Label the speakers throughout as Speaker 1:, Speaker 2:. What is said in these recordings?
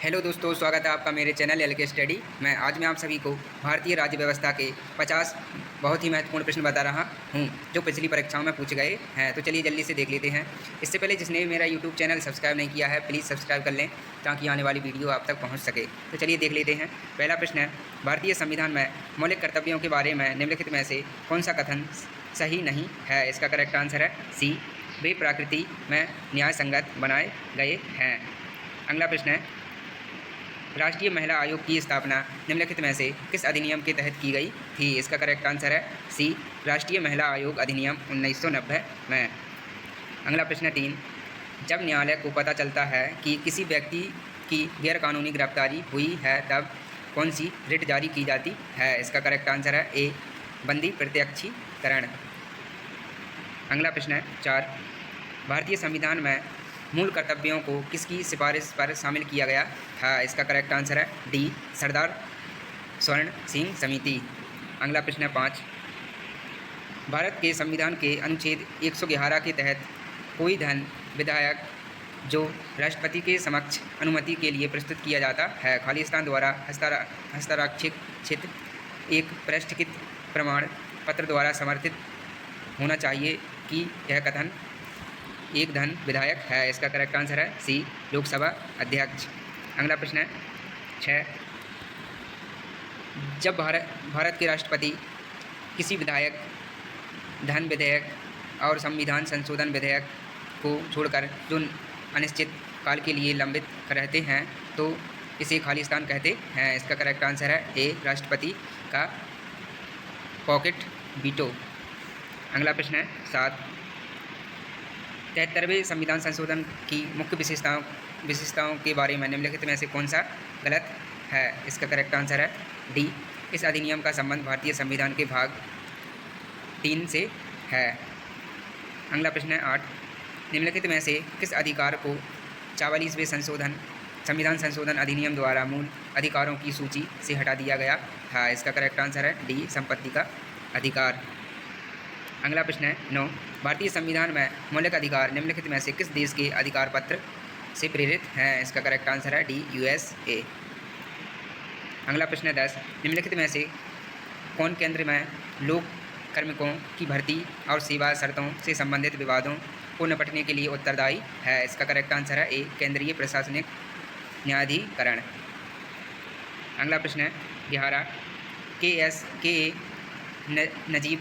Speaker 1: Hello दोस्तों, स्वागत है आपका मेरे चैनल एलके स्टडी। आज मैं आप सभी को भारतीय राज्य व्यवस्था के 50 बहुत ही महत्वपूर्ण प्रश्न बता रहा हूं जो पिछली परीक्षाओं में पूछे गए हैं। तो चलिए जल्दी से देख लेते हैं। इससे पहले जिसने मेरा यूट्यूब चैनल सब्सक्राइब नहीं किया है प्लीज़ सब्सक्राइब कर लें ताकि आने वाली वीडियो आप तक पहुँच सके। तो चलिए देख लेते हैं। पहला प्रश्न है, भारतीय संविधान में मौलिक कर्तव्यों के बारे में निम्नलिखित में से कौन सा कथन सही नहीं है? इसका करेक्ट आंसर है सी, वे प्रकृति में न्याय संगत बनाए गए हैं। अगला प्रश्न है, राष्ट्रीय महिला आयोग की स्थापना निम्नलिखित में से किस अधिनियम के तहत की गई थी? इसका करेक्ट आंसर है सी, राष्ट्रीय महिला आयोग अधिनियम 1990 में। अगला प्रश्न 3, जब न्यायालय को पता चलता है कि किसी व्यक्ति की गैरकानूनी गिरफ्तारी हुई है तब कौन सी रिट जारी की जाती है? इसका करेक्ट आंसर है ए, बंदी प्रत्यक्षीकरण। अगला प्रश्न है 4, भारतीय संविधान में मूल कर्तव्यों को किसकी सिफारिश पर शामिल किया गया था? इसका करेक्ट आंसर है डी, सरदार स्वर्ण सिंह समिति। अगला प्रश्न है 5, भारत के संविधान के अनुच्छेद 111 के तहत कोई धन विधायक जो राष्ट्रपति के समक्ष अनुमति के लिए प्रस्तुत किया जाता है खालिस्तान द्वारा हस्ताक्षरित एक प्रष्ठकृत प्रमाण पत्र द्वारा समर्थित होना चाहिए कि यह कथन एक धन विधायक है। इसका करेक्ट आंसर है सी, लोकसभा अध्यक्ष। अगला प्रश्न है 6, जब भारत के राष्ट्रपति किसी विधायक, धन विधेयक और संविधान संशोधन विधेयक को छोड़कर जो अनिश्चित काल के लिए लंबित रहते हैं तो इसे खालिस्तान कहते हैं। इसका करेक्ट आंसर है ए, राष्ट्रपति का पॉकेट वीटो। अगला प्रश्न है 7, 73वें संविधान संशोधन की मुख्य विशेषताओं के बारे में निम्नलिखित में से कौन सा गलत है? इसका करेक्ट आंसर है डी, इस अधिनियम का संबंध भारतीय संविधान के भाग 3 से है। अगला प्रश्न है 8, निम्नलिखित में से किस अधिकार को 44वें संविधान संशोधन अधिनियम द्वारा मूल अधिकारों की सूची से हटा दिया गया था? इसका करेक्ट आंसर है डी, संपत्ति का अधिकार। अगला प्रश्न है 9, भारतीय संविधान में मौलिक अधिकार निम्नलिखित में से किस देश के अधिकार पत्र से प्रेरित हैं? इसका करेक्ट आंसर है डी, USA। अगला प्रश्न है 10, निम्नलिखित में से कौन केंद्र में लोक कार्मिकों की भर्ती और सेवा शर्तों से संबंधित विवादों को निपटने के लिए उत्तरदायी है? इसका करेक्ट आंसर है ए, केंद्रीय प्रशासनिक न्यायाधिकरण। अगला प्रश्न है 11, के नजीब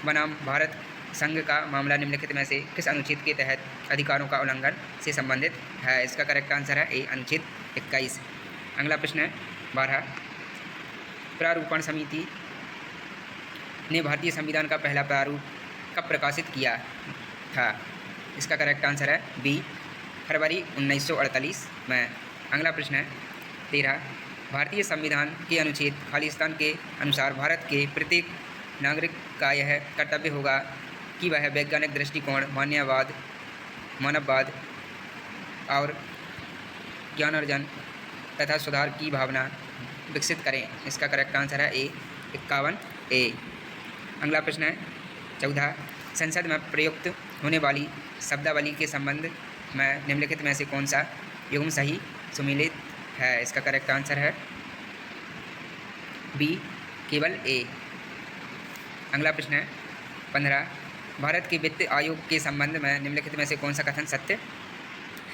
Speaker 1: बनाम भारत संघ का मामला निम्नलिखित में से किस अनुच्छेद के तहत अधिकारों का उल्लंघन से संबंधित है? इसका करेक्ट आंसर है ए, अनुच्छेद 21। अगला प्रश्न है 12, प्रारूपण समिति ने भारतीय संविधान का पहला प्रारूप कब प्रकाशित किया था? इसका करेक्ट आंसर है बी, फरवरी 1948 में। अगला प्रश्न है 13, भारतीय संविधान के अनुच्छेद खालिस्तान के अनुसार भारत के प्रत्येक नागरिक का यह कर्तव्य होगा कि वह वैज्ञानिक दृष्टिकोण, मानववाद और ज्ञानार्जन तथा सुधार की भावना विकसित करें। इसका करेक्ट आंसर है ए, 51A। अगला प्रश्न है 14, संसद में प्रयुक्त होने वाली शब्दावली के संबंध में निम्नलिखित में से कौन सा युग्म सही सुमेलित है? इसका करेक्ट आंसर है बी, केवल ए। अगला प्रश्न है 15, भारत के वित्त आयोग के संबंध में निम्नलिखित में से कौन सा कथन सत्य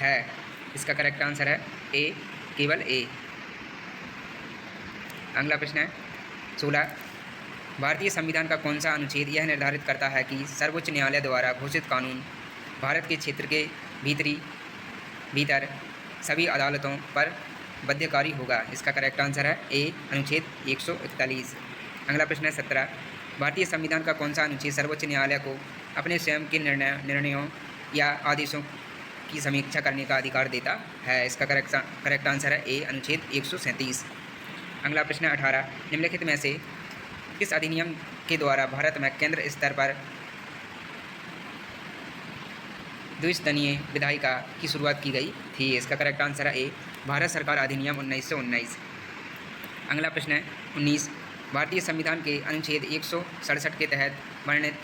Speaker 1: है? इसका करेक्ट आंसर है ए, केवल ए। अगला प्रश्न है 16, भारतीय संविधान का कौन सा अनुच्छेद यह निर्धारित करता है कि सर्वोच्च न्यायालय द्वारा घोषित कानून भारत के क्षेत्र के भीतर सभी अदालतों पर बाध्यकारी होगा? इसका करेक्ट आंसर है ए, अनुच्छेद 141। अगला प्रश्न है 17, भारतीय संविधान का कौन सा अनुच्छेद सर्वोच्च न्यायालय को अपने स्वयं के निर्णयों या आदेशों की समीक्षा करने का अधिकार देता है? इसका करेक्ट आंसर है ए, अनुच्छेद 137। अगला प्रश्न है 18, निम्नलिखित में से किस अधिनियम के द्वारा भारत में केंद्र स्तर पर द्विसदनीय विधायिका की शुरुआत की गई थी? इसका करेक्ट आंसर है ए, भारत सरकार अधिनियम 1919। अगला प्रश्न है 19, भारतीय संविधान के अनुच्छेद 167 के तहत वर्णित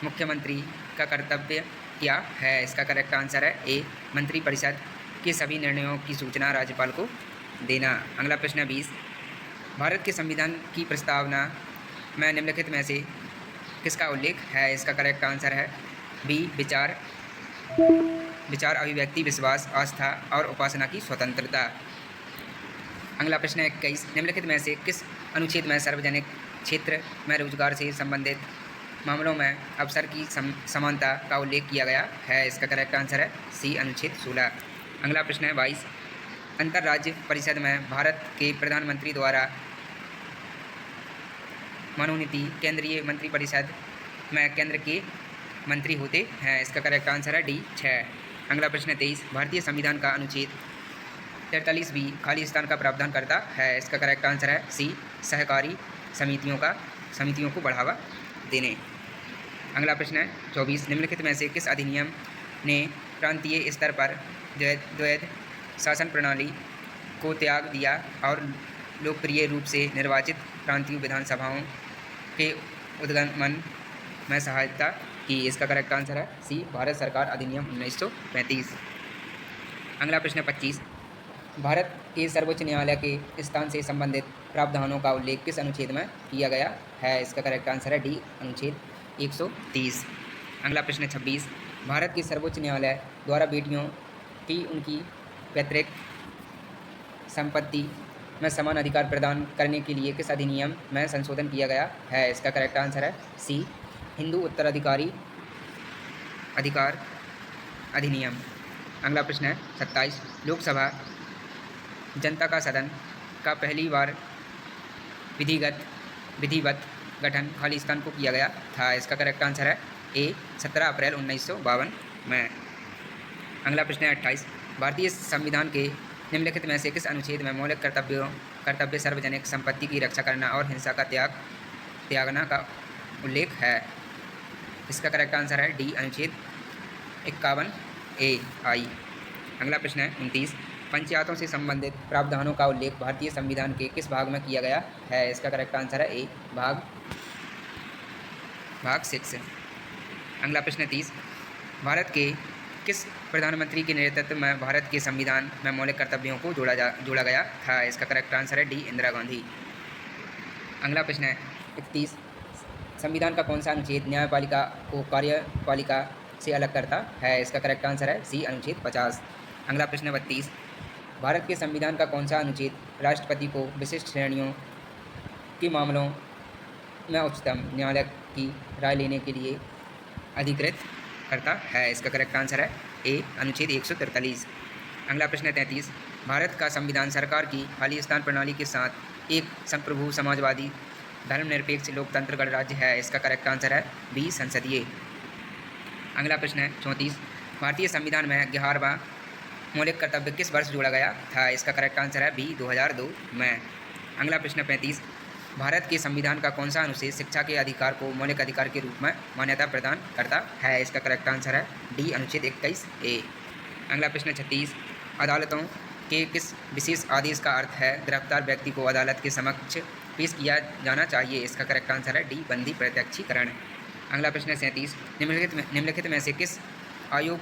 Speaker 1: मुख्यमंत्री का कर्तव्य क्या है? इसका करेक्ट आंसर है ए, मंत्रिपरिषद के सभी निर्णयों की सूचना राज्यपाल को देना। अगला प्रश्न है 20, भारत के संविधान की प्रस्तावना में निम्नलिखित में से किसका उल्लेख है? इसका करेक्ट आंसर है बी, विचार, अभिव्यक्ति, विश्वास, आस्था और उपासना की स्वतंत्रता। अगला प्रश्न है 21, निम्नलिखित में से किस अनुच्छेद में सार्वजनिक क्षेत्र में रोजगार से संबंधित मामलों में अवसर की समानता का उल्लेख किया गया है? इसका करेक्ट आंसर है सी, अनुच्छेद 16। अगला प्रश्न है 22, अंतर्राज्य परिषद में भारत के प्रधानमंत्री द्वारा मनोनीति केंद्रीय मंत्रिपरिषद में केंद्र के मंत्री होते हैं। इसका करेक्ट आंसर है डी, 6। अगला प्रश्न है 23, भारतीय संविधान का अनुच्छेद 43 भी खाली स्थान का प्रावधान करता है। इसका करेक्ट आंसर है सी, सहकारी समितियों को बढ़ावा देने। अगला प्रश्न है 24, निम्नलिखित में से किस अधिनियम ने प्रांतीय स्तर पर द्वैध शासन प्रणाली को त्याग दिया और लोकप्रिय रूप से निर्वाचित प्रांतीय विधानसभाओं के उद्गमन में सहायता की? इसका करेक्ट आंसर है सी, भारत सरकार अधिनियम 1935। अगला प्रश्न 25, भारत के सर्वोच्च न्यायालय के स्थान से संबंधित प्रावधानों का उल्लेख किस अनुच्छेद में किया गया है? इसका करेक्ट आंसर है डी, अनुच्छेद 130। अगला प्रश्न 26, भारत के सर्वोच्च न्यायालय द्वारा बेटियों की उनकी पैतृक संपत्ति में समान अधिकार प्रदान करने के लिए किस अधिनियम में संशोधन किया गया है? इसका करेक्ट आंसर है सी, हिंदू उत्तराधिकारी अधिकार अधिनियम। अगला प्रश्न है 27, लोकसभा जनता का सदन का पहली बार विधिवत गठन खालिस्तान को किया गया था? इसका करेक्ट आंसर है ए, 17 अप्रैल 1952 में। अगला प्रश्न है 28, भारतीय संविधान के निम्नलिखित में से किस अनुच्छेद में मौलिक कर्तव्य सार्वजनिक संपत्ति की रक्षा करना और हिंसा का त्यागना का उल्लेख है? इसका करेक्ट आंसर है डी, अनुच्छेद 51 ए आई। अगला प्रश्न है 29, पंचायतों से संबंधित प्रावधानों का उल्लेख भारतीय संविधान के किस भाग में किया गया है? इसका करेक्ट आंसर है ए, भाग 6। अगला प्रश्न है 30, भारत के किस प्रधानमंत्री के नेतृत्व में भारत के संविधान में मौलिक कर्तव्यों को जोड़ा गया था? इसका करेक्ट आंसर है डी, इंदिरा गांधी। अगला प्रश्न है 31, संविधान का कौन सा अनुच्छेद न्यायपालिका को कार्यपालिका से अलग करता है? इसका करेक्ट आंसर है सी, अनुच्छेद 50। अगला प्रश्न 32, भारत के संविधान का कौन सा अनुच्छेद राष्ट्रपति को विशिष्ट श्रेणियों के मामलों में उच्चतम न्यायालय की राय लेने के लिए अधिकृत करता है? इसका करेक्ट आंसर है ए, अनुच्छेद 143। अगला प्रश्न 33, भारत का संविधान सरकार की खालिस्तान प्रणाली के साथ एक संप्रभु समाजवादी धर्मनिरपेक्ष लोकतंत्र गणराज्य है? इसका करेक्ट आंसर है बी, संसदीय। अगला प्रश्न है 34, भारतीय संविधान में 11वां मौलिक कर्तव्य किस वर्ष जोड़ा गया था? इसका करेक्ट आंसर है बी, 2002 में। अगला प्रश्न 35, भारत के संविधान का कौन सा अनुच्छेद शिक्षा के अधिकार को मौलिक अधिकार के रूप में मान्यता प्रदान करता है? इसका करेक्ट आंसर है डी, अनुच्छेद 21 ए। अगला प्रश्न 36, अदालतों के किस विशेष आदेश का अर्थ है गिरफ्तार व्यक्ति को अदालत के समक्ष पेश किया जाना चाहिए? इसका करेक्ट आंसर है डी, बंदी प्रत्यक्षीकरण। अगला प्रश्न 37, निम्नलिखित में से किस आयोग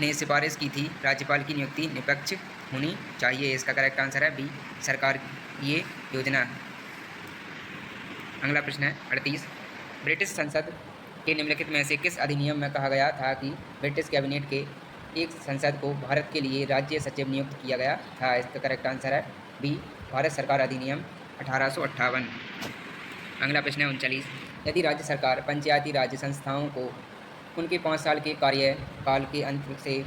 Speaker 1: ने सिफारिश की थी राज्यपाल की नियुक्ति निष्पक्ष होनी चाहिए? इसका करेक्ट आंसर है बी, सरकार ये योजना। अगला प्रश्न है 38, ब्रिटिश संसद के निम्नलिखित में से किस अधिनियम में कहा गया था कि ब्रिटिश कैबिनेट के एक संसद को भारत के लिए राज्य सचिव नियुक्त किया गया था? इसका करेक्ट आंसर है बी, भारत सरकार अधिनियम 1858। अगला प्रश्न है 39, यदि राज्य सरकार पंचायती राज संस्थाओं को उनके 5 साल के कार्यकाल के अंत से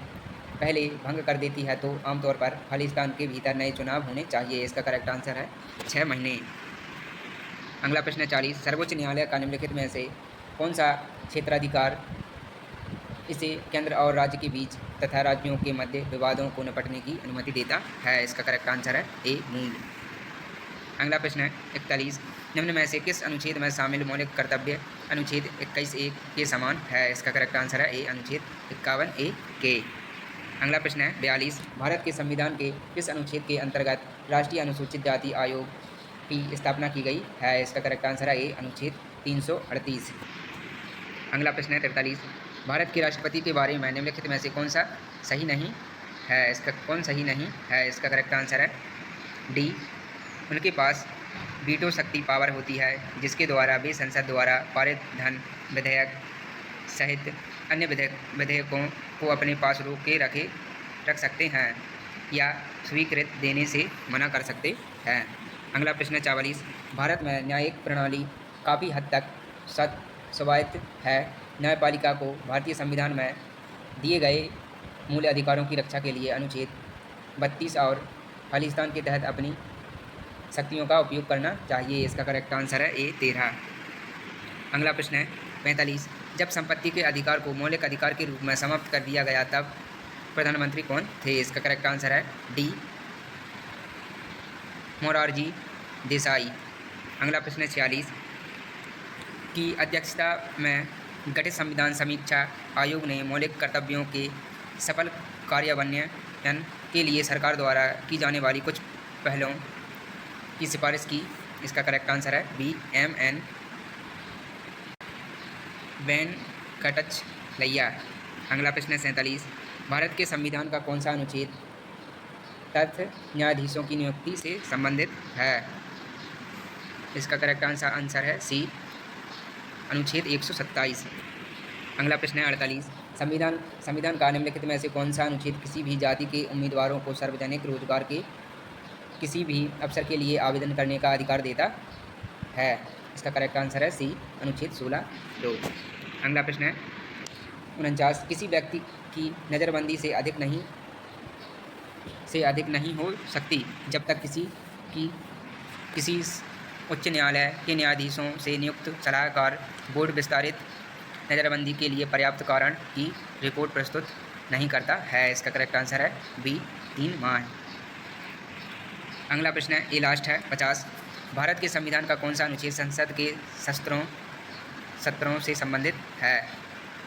Speaker 1: पहले भंग कर देती है तो आमतौर पर खालिस्तान के भीतर नए चुनाव होने चाहिए? इसका करेक्ट आंसर है 6 महीने। अगला प्रश्न 40, सर्वोच्च न्यायालय का निम्नलिखित में से कौन सा क्षेत्राधिकार इसे केंद्र और राज्य के बीच तथा राज्यों के मध्य विवादों को निपटने की अनुमति देता है? इसका करेक्ट आंसर है ए, मूल। अगला प्रश्न है 41, निम्न में से किस अनुच्छेद में शामिल मौलिक कर्तव्य अनुच्छेद 21(1) के समान है? इसका करेक्ट आंसर है ए, अनुच्छेद 51(a) के। अगला प्रश्न है 42, भारत के संविधान के किस अनुच्छेद के अंतर्गत राष्ट्रीय अनुसूचित जाति आयोग की स्थापना की गई है? इसका करेक्ट आंसर है ए, अनुच्छेद 338। अगला प्रश्न है 43, भारत के राष्ट्रपति के बारे में निम्नलिखित में से कौन सही नहीं है? इसका करेक्ट आंसर है डी, उनके पास वीटो शक्ति पावर होती है जिसके द्वारा वे संसद द्वारा पारित धन विधेयक सहित अन्य विधेयकों को अपने पास रोक के रख सकते हैं या स्वीकृत देने से मना कर सकते हैं। अगला प्रश्न है 44। भारत में न्यायिक प्रणाली काफ़ी हद तक स्वायत्त है। न्यायपालिका को भारतीय संविधान में दिए गए मूल अधिकारों की रक्षा के लिए अनुच्छेद 32 और खालिस्तान के तहत अपनी शक्तियों का उपयोग करना चाहिए। इसका करेक्ट आंसर है ए 13। अगला प्रश्न है 45। जब संपत्ति के अधिकार को मौलिक अधिकार के रूप में समाप्त कर दिया गया तब प्रधानमंत्री कौन थे? इसका करेक्ट आंसर है डी, मोरारजी देसाई। अगला प्रश्न है 46 की अध्यक्षता में गठित संविधान समीक्षा आयोग ने मौलिक कर्तव्यों के सफल कार्यान्वयन के लिए सरकार द्वारा की जाने वाली कुछ पहलों की सिफारिश की। इसका करेक्ट आंसर है बी, एम.एन. वेंकटचलैया। अगला प्रश्न है 47। भारत के संविधान का कौन सा अनुच्छेद तथ्य न्यायाधीशों की नियुक्ति से संबंधित है? इसका करेक्ट आंसर है सी, अनुच्छेद 127। अगला प्रश्न है 48। संविधान का निम्नलिखित में से कौन सा अनुच्छेद किसी भी जाति के उम्मीदवारों को सार्वजनिक रोजगार के किसी भी अवसर के लिए आवेदन करने का अधिकार देता है? इसका करेक्ट आंसर है सी, अनुच्छेद 16(2). अगला प्रश्न है 49। किसी व्यक्ति की नज़रबंदी से अधिक नहीं हो सकती जब तक किसी उच्च न्यायालय के न्यायाधीशों से नियुक्त सलाहकार बोर्ड विस्तारित नज़रबंदी के लिए पर्याप्त कारण की रिपोर्ट प्रस्तुत नहीं करता है। इसका करेक्ट आंसर है बी, 3 माह। अगला प्रश्न है ये लास्ट है 50। भारत के संविधान का कौन सा अनुच्छेद संसद के सत्रों से संबंधित है?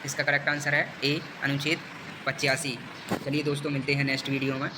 Speaker 1: इसका करेक्ट आंसर है ए, अनुच्छेद 85। चलिए दोस्तों, मिलते हैं नेक्स्ट वीडियो में।